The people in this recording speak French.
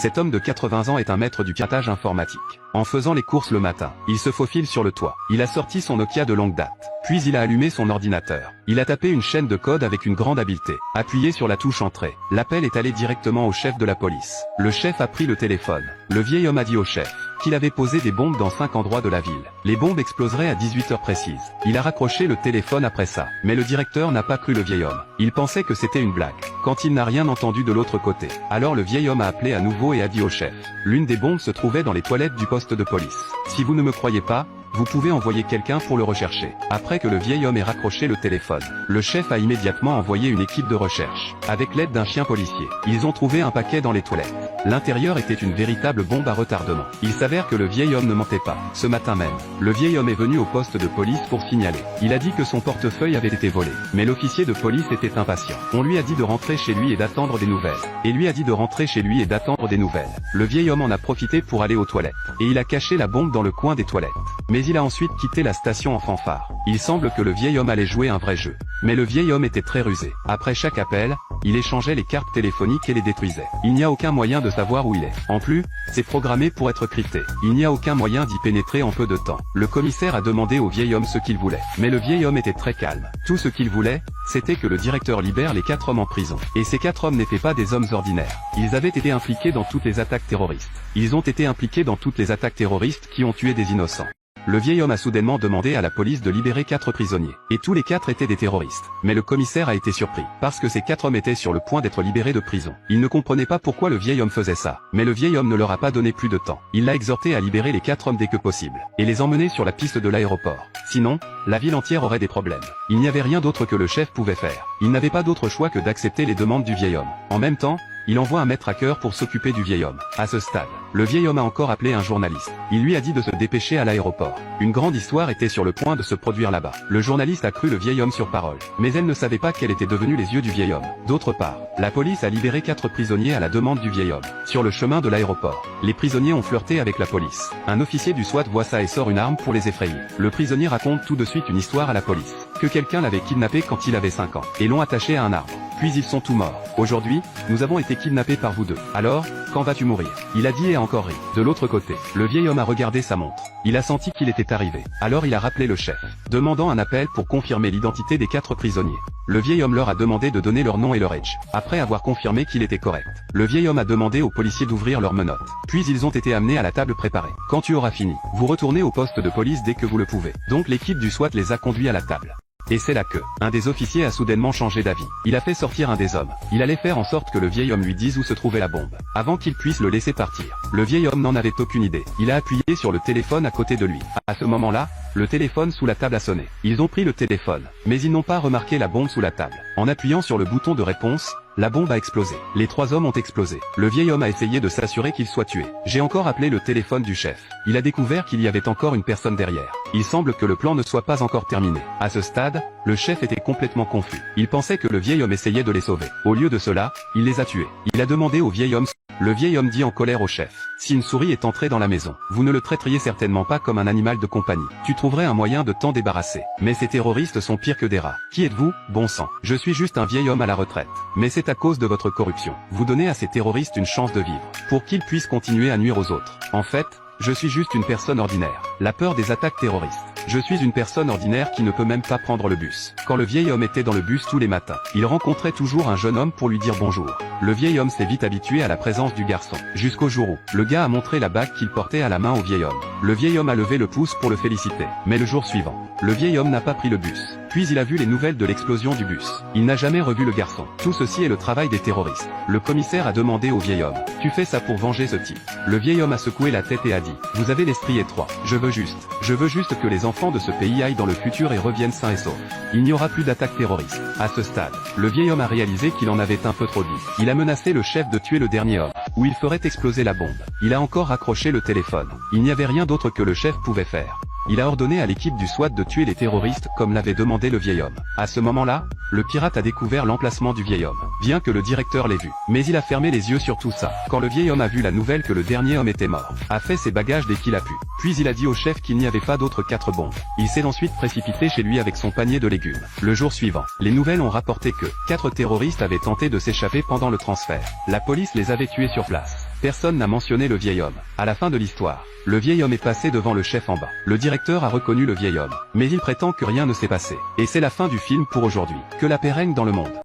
Cet homme de 80 ans est un maître du piratage informatique. En faisant les courses le matin, il se faufile sur le toit. Il a sorti son Nokia de longue date. Puis il a allumé son ordinateur. Il a tapé une chaîne de code avec une grande habileté. Appuyé sur la touche entrée. L'appel est allé directement au chef de la police. Le chef a pris le téléphone. Le vieil homme a dit au chef qu'il avait posé des bombes dans 5 endroits de la ville. Les bombes exploseraient à 18 heures précises. Il a raccroché le téléphone après ça. Mais le directeur n'a pas cru le vieil homme. Il pensait que c'était une blague. Quand il n'a rien entendu de l'autre côté. Alors le vieil homme a appelé à nouveau et a dit au chef. L'une des bombes se trouvait dans les toilettes du poste de police. Si vous ne me croyez pas, vous pouvez envoyer quelqu'un pour le rechercher. Après que le vieil homme ait raccroché le téléphone, le chef a immédiatement envoyé une équipe de recherche. Avec l'aide d'un chien policier, ils ont trouvé un paquet dans les toilettes. L'intérieur était une véritable bombe à retardement. Il s'avère que le vieil homme ne mentait pas. Ce matin même, le vieil homme est venu au poste de police pour signaler. Il a dit que son portefeuille avait été volé. Mais l'officier de police était impatient. On lui a dit de rentrer chez lui et d'attendre des nouvelles. Et lui a dit de rentrer chez lui et d'attendre des nouvelles. Le vieil homme en a profité pour aller aux toilettes. Et il a caché la bombe dans le coin des toilettes. Mais il a ensuite quitté la station en fanfare. Il semble que le vieil homme allait jouer un vrai jeu. Mais le vieil homme était très rusé. Après chaque appel, il échangeait les cartes téléphoniques et les détruisait. Il n'y a aucun moyen de savoir où il est. En plus, c'est programmé pour être crypté. Il n'y a aucun moyen d'y pénétrer en peu de temps. Le commissaire a demandé au vieil homme ce qu'il voulait. Mais le vieil homme était très calme. Tout ce qu'il voulait, c'était que le directeur libère les 4 hommes en prison. Et ces 4 hommes n'étaient pas des hommes ordinaires. Ils avaient été impliqués dans toutes les attaques terroristes. Ils ont été impliqués dans toutes les attaques terroristes qui ont tué des innocents. Le vieil homme a soudainement demandé à la police de libérer 4 prisonniers. Et tous les 4 étaient des terroristes. Mais le commissaire a été surpris, parce que ces 4 hommes étaient sur le point d'être libérés de prison. Il ne comprenait pas pourquoi le vieil homme faisait ça. Mais le vieil homme ne leur a pas donné plus de temps. Il l'a exhorté à libérer les 4 hommes dès que possible. Et les emmener sur la piste de l'aéroport. Sinon, la ville entière aurait des problèmes. Il n'y avait rien d'autre que le chef pouvait faire. Il n'avait pas d'autre choix que d'accepter les demandes du vieil homme. En même temps, il envoie un maître hacker pour s'occuper du vieil homme. À ce stade, le vieil homme a encore appelé un journaliste. Il lui a dit de se dépêcher à l'aéroport. Une grande histoire était sur le point de se produire là-bas. Le journaliste a cru le vieil homme sur parole. Mais elle ne savait pas quels étaient devenus les yeux du vieil homme. D'autre part, la police a libéré 4 prisonniers à la demande du vieil homme. Sur le chemin de l'aéroport, les prisonniers ont flirté avec la police. Un officier du SWAT voit ça et sort une arme pour les effrayer. Le prisonnier raconte tout de suite une histoire à la police. Que quelqu'un l'avait kidnappé quand il avait 5 ans. Et l'ont attaché à un arbre. Puis ils sont tous morts. Aujourd'hui, nous avons été kidnappés par vous deux. Alors, quand vas-tu mourir? Il a dit et a encore ri. De l'autre côté, le vieil homme a regardé sa montre. Il a senti qu'il était arrivé. Alors il a rappelé le chef, demandant un appel pour confirmer l'identité des 4 prisonniers. Le vieil homme leur a demandé de donner leur nom et leur âge. Après avoir confirmé qu'il était correct, le vieil homme a demandé aux policiers d'ouvrir leurs menottes. Puis ils ont été amenés à la table préparée. Quand tu auras fini, vous retournez au poste de police dès que vous le pouvez. Donc l'équipe du SWAT les a conduits à la table. Et c'est là que, un des officiers a soudainement changé d'avis. Il a fait sortir un des hommes. Il allait faire en sorte que le vieil homme lui dise où se trouvait la bombe, avant qu'il puisse le laisser partir. Le vieil homme n'en avait aucune idée. Il a appuyé sur le téléphone à côté de lui. À ce moment-là, le téléphone sous la table a sonné. Ils ont pris le téléphone, mais ils n'ont pas remarqué la bombe sous la table. En appuyant sur le bouton de réponse, la bombe a explosé. Les 3 hommes ont explosé. Le vieil homme a essayé de s'assurer qu'il soit tué. J'ai encore appelé le téléphone du chef. Il a découvert qu'il y avait encore une personne derrière. Il semble que le plan ne soit pas encore terminé. À ce stade, le chef était complètement confus. Il pensait que le vieil homme essayait de les sauver. Au lieu de cela, il les a tués. Il a demandé au vieil homme. Le vieil homme dit en colère au chef. Si une souris est entrée dans la maison, vous ne le traiteriez certainement pas comme un animal de compagnie. Tu trouverais un moyen de t'en débarrasser. Mais ces terroristes sont pires que des rats. Qui êtes-vous, bon sang? Je suis juste un vieil homme à la retraite. Mais c'est à cause de votre corruption. Vous donnez à ces terroristes une chance de vivre, pour qu'ils puissent continuer à nuire aux autres. En fait, je suis juste une personne ordinaire. La peur des attaques terroristes. Je suis une personne ordinaire qui ne peut même pas prendre le bus. Quand le vieil homme était dans le bus tous les matins, il rencontrait toujours un jeune homme pour lui dire bonjour. Le vieil homme s'est vite habitué à la présence du garçon. Jusqu'au jour où, le gars a montré la bague qu'il portait à la main au vieil homme. Le vieil homme a levé le pouce pour le féliciter. Mais le jour suivant, le vieil homme n'a pas pris le bus. Puis il a vu les nouvelles de l'explosion du bus. Il n'a jamais revu le garçon. Tout ceci est le travail des terroristes. Le commissaire a demandé au vieil homme. Tu fais ça pour venger ce type? Le vieil homme a secoué la tête et a dit. Vous avez l'esprit étroit. Je veux juste que les enfants de ce pays aillent dans le futur et reviennent sains et saufs. Il n'y aura plus d'attaque terroriste. À ce stade, le vieil homme a réalisé qu'il en avait un peu trop dit. Il a menacé le chef de tuer le dernier homme, ou il ferait exploser la bombe. Il a encore raccroché le téléphone. Il n'y avait rien d'autre que le chef pouvait faire. Il a ordonné à l'équipe du SWAT de tuer les terroristes comme l'avait demandé le vieil homme. À ce moment-là, le pirate a découvert l'emplacement du vieil homme, bien que le directeur l'ait vu. Mais il a fermé les yeux sur tout ça. Quand le vieil homme a vu la nouvelle que le dernier homme était mort, a fait ses bagages dès qu'il a pu. Puis il a dit au chef qu'il n'y avait pas d'autres 4 bombes. Il s'est ensuite précipité chez lui avec son panier de légumes. Le jour suivant, les nouvelles ont rapporté que 4 terroristes avaient tenté de s'échapper pendant le transfert. La police les avait tués sur place. Personne n'a mentionné le vieil homme. À la fin de l'histoire, le vieil homme est passé devant le chef en bas. Le directeur a reconnu le vieil homme, mais il prétend que rien ne s'est passé. Et c'est la fin du film pour aujourd'hui. Que la paix règne dans le monde.